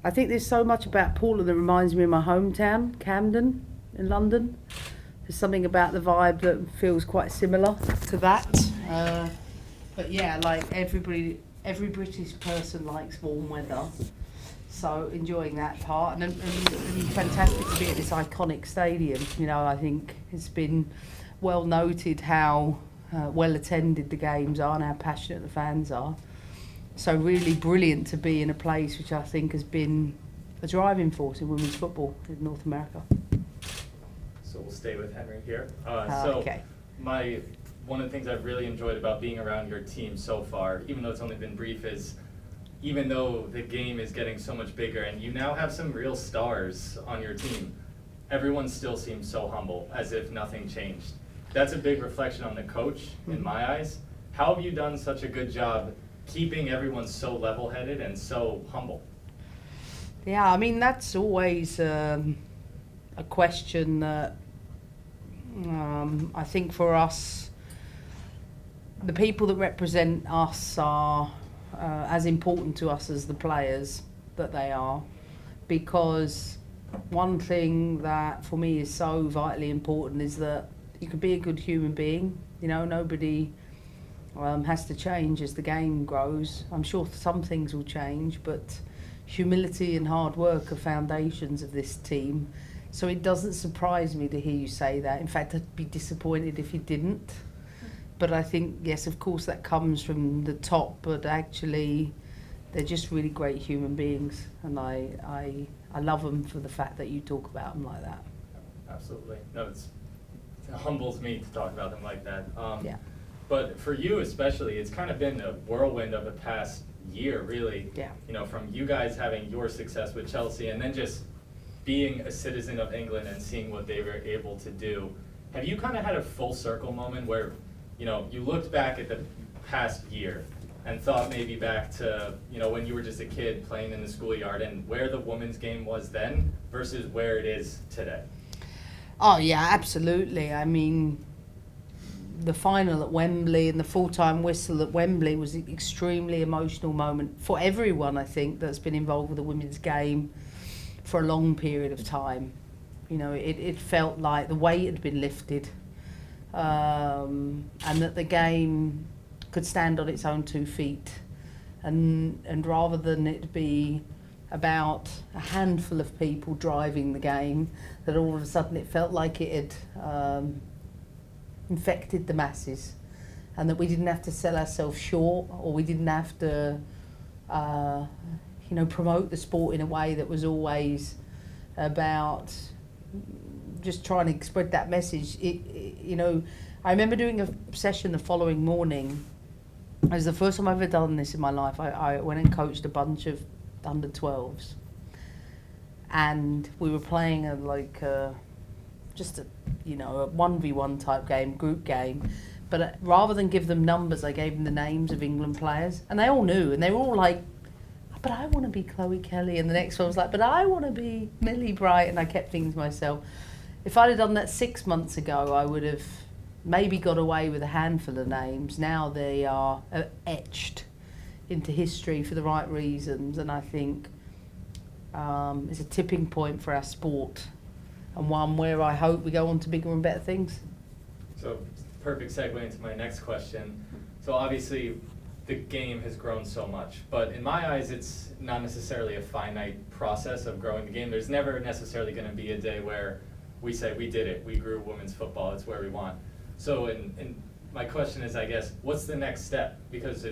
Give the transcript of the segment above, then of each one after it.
I think there's so much about Portland that reminds me of my hometown, Camden, in London. There's something about the vibe that feels quite similar to that. But yeah, like every British person likes warm weather. So enjoying that part, and fantastic to be at this iconic stadium. You know, I think it's been well noted how well attended the games are and how passionate the fans are. So really brilliant to be in a place which I think has been a driving force in women's football in North America. So we'll stay with Henry here. Okay. One of the things I've really enjoyed about being around your team so far, even though it's only been brief, is even though the game is getting so much bigger and you now have some real stars on your team, everyone still seems so humble, as if nothing changed. That's a big reflection on the coach, in my eyes. How have you done such a good job keeping everyone so level-headed and so humble? Yeah, I mean, that's always a question that I think for us, the people that represent us are as important to us as the players that they are, because one thing that for me is so vitally important is that you can be a good human being. You know, nobody has to change as the game grows. I'm sure some things will change, but humility and hard work are foundations of this team. So it doesn't surprise me to hear you say that. In fact, I'd be disappointed if you didn't. But I think, yes, of course, that comes from the top, but actually they're just really great human beings, and I love them for the fact that you talk about them like that. Absolutely. No, it humbles me to talk about them like that. Yeah. But for you especially, it's kind of been a whirlwind of the past year, really. Yeah. You know, from you guys having your success with Chelsea and then just being a citizen of England and seeing what they were able to do. Have you kind of had a full circle moment where, you know, you looked back at the past year and thought maybe back to, you know, when you were just a kid playing in the schoolyard and where the women's game was then versus where it is today? Oh, yeah, absolutely. I mean, the final at Wembley and the full-time whistle at Wembley was an extremely emotional moment for everyone, I think, that's been involved with the women's game for a long period of time. You know, it felt like the weight had been lifted, and that the game could stand on its own 2 feet. And rather than it be about a handful of people driving the game, that all of a sudden it felt like it had infected the masses, and that we didn't have to sell ourselves short, or we didn't have to promote the sport in a way that was always about just trying to spread that message. I remember doing a session the following morning. It was the first time I've ever done this in my life. I went and coached a bunch of under 12s, and we were playing a 1v1 type game, group game, but rather than give them numbers, I gave them the names of England players, and they all knew, and they were all like, but I want to be Chloe Kelly, and the next one was like, but I want to be Millie Bright, and I kept thinking to myself, if I'd have done that 6 months ago, I would have maybe got away with a handful of names. Now they are etched into history for the right reasons, and I think it's a tipping point for our sport, and one where I hope we go on to bigger and better things. So, perfect segue into my next question. So obviously, the game has grown so much, but in my eyes, it's not necessarily a finite process of growing the game. There's never necessarily going to be a day where we say, we did it, we grew women's football, it's where we want. So, and my question is, I guess, what's the next step? Because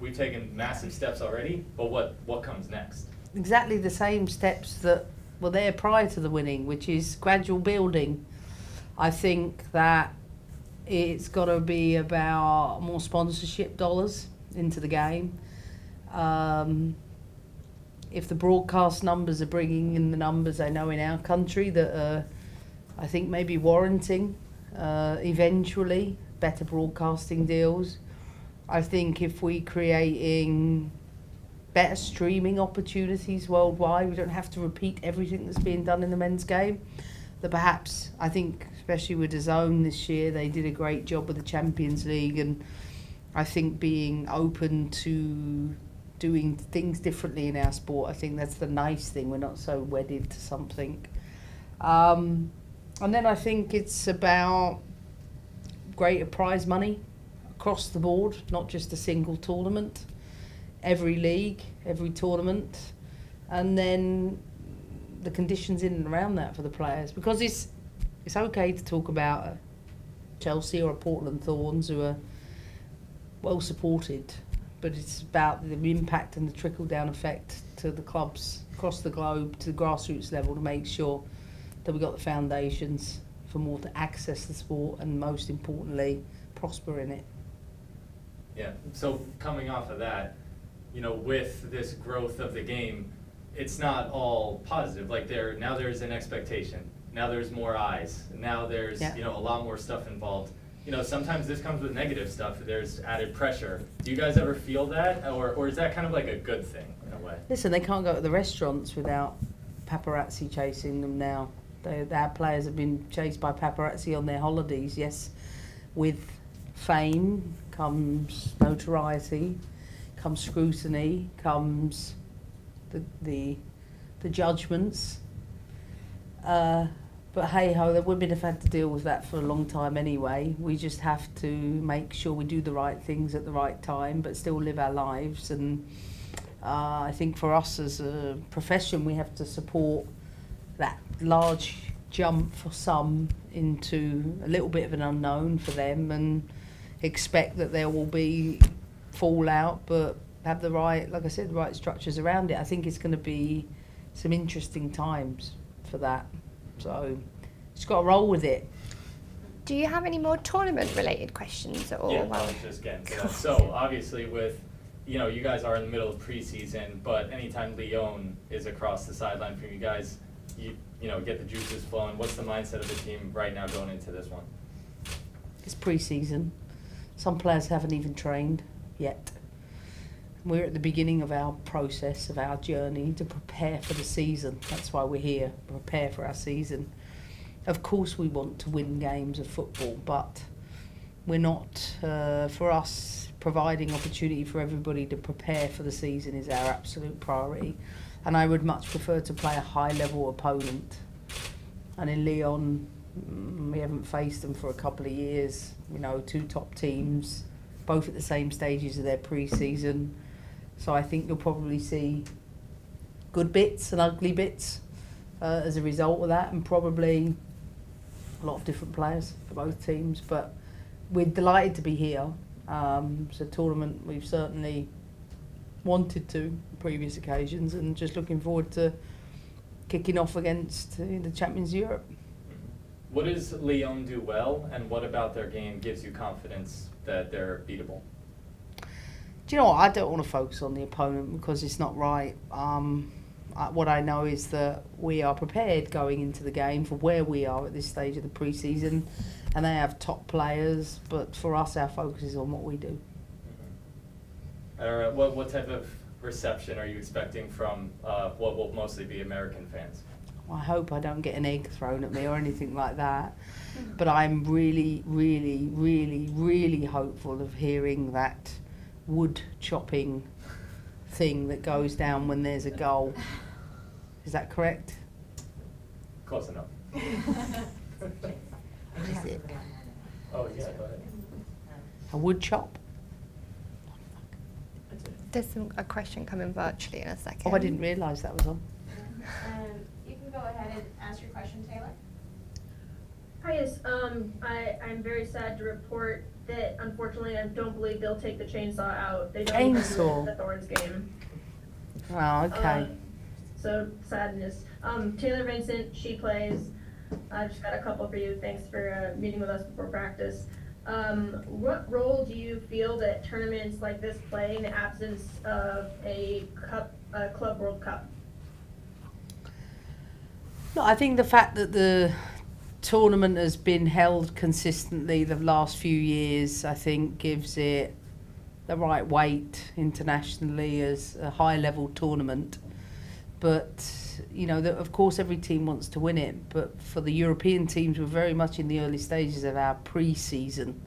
we've taken massive steps already, but what comes next? Exactly the same steps that were there prior to the winning, which is gradual building. I think that it's got to be about more sponsorship dollars into the game. If the broadcast numbers are bringing in the numbers I know in our country that are, I think, maybe warranting eventually better broadcasting deals. I think if we're creating better streaming opportunities worldwide, we don't have to repeat everything that's being done in the men's game. That perhaps, I think, especially with DAZN this year, they did a great job with the Champions League, and I think being open to doing things differently in our sport. I think that's the nice thing. We're not so wedded to something. And then I think it's about greater prize money across the board, not just a single tournament, every league, every tournament, and then the conditions in and around that for the players. Because it's okay to talk about a Chelsea or a Portland Thorns who are well supported, but it's about the impact and the trickle-down effect to the clubs across the globe, to the grassroots level, to make sure that we've got the foundations for more to access the sport and, most importantly, prosper in it. Yeah, so coming off of that, you know, with this growth of the game, it's not all positive. Like now there's an expectation. Now there's more eyes. Now there's, Yeah. you know, a lot more stuff involved. You know, sometimes this comes with negative stuff. There's added pressure. Do you guys ever feel that? Or is that kind of like a good thing in a way? Listen, they can't go to the restaurants without paparazzi chasing them now. Our players have been chased by paparazzi on their holidays. Yes, with fame comes notoriety, comes scrutiny, comes the judgments. But hey-ho, the women have had to deal with that for a long time anyway. We just have to make sure we do the right things at the right time, but still live our lives. And I think for us as a profession, we have to support that large jump for some into a little bit of an unknown for them, and expect that there will be fallout, but have the right, like I said, the right structures around it. I think it's going to be some interesting times for that. So just got to roll with it. Do you have any more tournament-related questions at all? Yeah, I was just getting to that. So obviously with, you know, you guys are in the middle of preseason, but anytime Lyon is across the sideline from you guys, you know, get the juices flowing. What's the mindset of the team right now going into this one? It's pre-season. Some players haven't even trained yet. We're at the beginning of our process, of our journey to prepare for the season. That's why we're here, prepare for our season. Of course we want to win games of football, but we're not, for us, providing opportunity for everybody to prepare for the season is our absolute priority. And I would much prefer to play a high-level opponent. And in Lyon, we haven't faced them for a couple of years. You know, two top teams, both at the same stages of their pre-season. So I think you'll probably see good bits and ugly bits as a result of that, and probably a lot of different players for both teams. But we're delighted to be here. It's a tournament we've certainly wanted to on previous occasions, and just looking forward to kicking off against the champions of Europe. What does Lyon do well, and what about their game gives you confidence that they're beatable? Do you know what? I don't want to focus on the opponent because it's not right. What I know is that we are prepared going into the game for where we are at this stage of the pre-season, and they have top players, but for us our focus is on what we do. What type of reception are you expecting from what will mostly be American fans? I hope I don't get an egg thrown at me or anything like that, but I'm really, really, really, really hopeful of hearing that wood chopping thing that goes down when there's a goal. Is that correct? Close enough. What is it? Oh, yeah, go ahead. A wood chop? There's a question coming virtually in a second. Oh, I didn't realise that was on. You can go ahead and ask your question, Taylor. Hi, yes. I'm very sad to report that unfortunately I don't believe they'll take the chainsaw out. They don't even do it Chainsaw? at the Thorns game. Oh, okay. So sadness. Taylor Vincent, she plays. I've just got a couple for you. Thanks for meeting with us before practice. What role do you feel that tournaments like this play in the absence of a Club World Cup? No, I think the fact that the tournament has been held consistently the last few years, I think gives it the right weight internationally as a high-level tournament. But, you know, of course every team wants to win it, but for the European teams, we're very much in the early stages of our pre-season.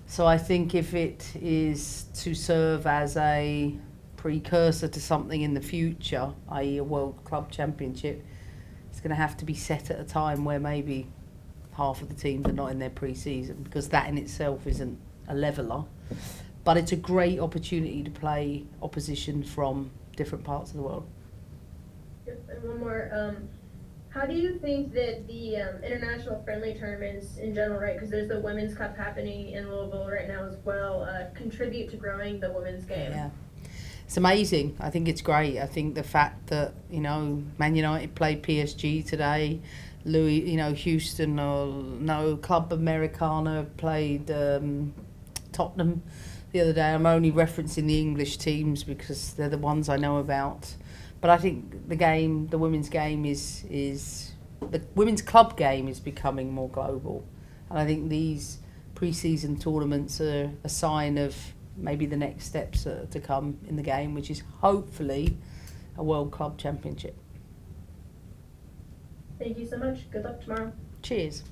So I think if it is to serve as a precursor to something in the future, i.e. a World Club Championship, it's going to have to be set at a time where maybe half of the teams are not in their pre-season, because that in itself isn't a leveller. But it's a great opportunity to play opposition from different parts of the world. Yep, and one more. How do you think that the international friendly tournaments in general, right, because there's the Women's Cup happening in Louisville right now as well, contribute to growing the women's game? Yeah. It's amazing. I think it's great. I think the fact that, Man United played PSG today, Houston or Club Americana played Tottenham the other day. I'm only referencing the English teams because they're the ones I know about. But I think the women's game the women's club game is becoming more global. And I think these pre-season tournaments are a sign of maybe the next steps to come in the game, which is hopefully a World Club Championship. Thank you so much. Good luck tomorrow. Cheers.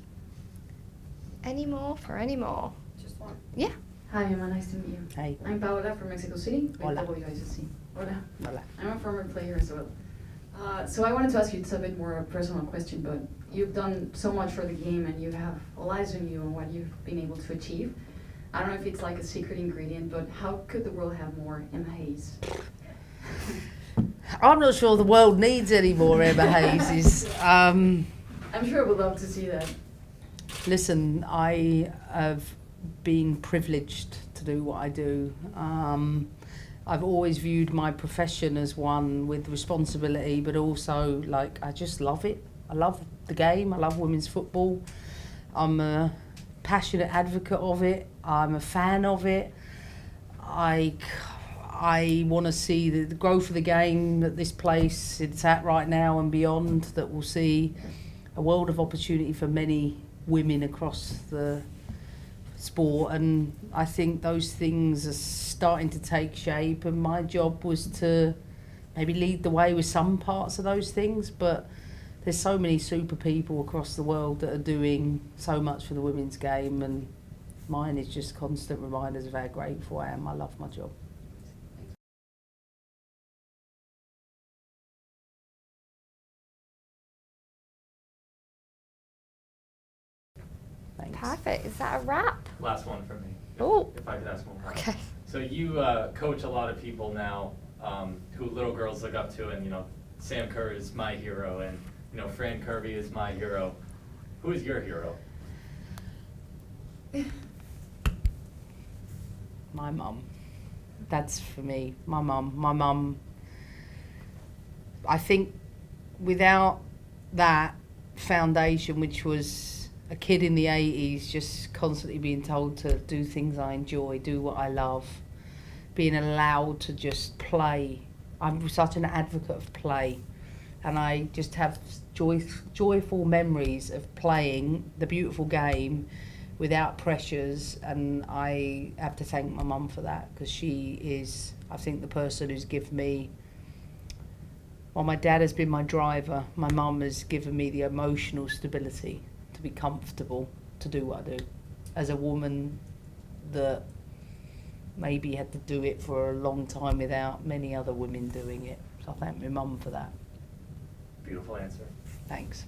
Any more for any more? Just one. Yeah. Hi, Emma. Nice to meet you. Hey. I'm Paola from Mexico City with Hola. WICC. Hola. Hola. I'm a former player as well. So I wanted to ask you, it's a bit more a personal question, but you've done so much for the game and you have all eyes on you and what you've been able to achieve. I don't know if it's like a secret ingredient, but how could the world have more Emma Hayes? I'm not sure the world needs any more Emma Hayeses. I'm sure I would love to see that. Listen, I have been privileged to do what I do. I've always viewed my profession as one with responsibility, but also, I just love it. I love the game. I love women's football. I'm a passionate advocate of it. I'm a fan of it. I want to see the growth of the game at this place it's at right now and beyond, that will see a world of opportunity for many women across the sport, and I think those things are starting to take shape, and my job was to maybe lead the way with some parts of those things, but there's so many super people across the world that are doing so much for the women's game, and mine is just constant reminders of how grateful I am. I love my job. Thanks. Perfect. Is that a wrap? Last one from me. Oh. If I could ask one more. Okay. So you coach a lot of people now who little girls look up to, and Sam Kerr is my hero, and Fran Kirby is my hero. Who is your hero? My mum. That's for me. My mum. I think without that foundation, which was a kid in the 80s just constantly being told to do things I enjoy, do what I love, being allowed to just play. I'm such an advocate of play, and I just have joyful memories of playing the beautiful game without pressures, and I have to thank my mum for that, because she is, I think, the person who's given me, well, my dad has been my driver, my mum has given me the emotional stability to be comfortable to do what I do as a woman that maybe had to do it for a long time without many other women doing it. So I thank my mum for that. Beautiful answer. Thanks.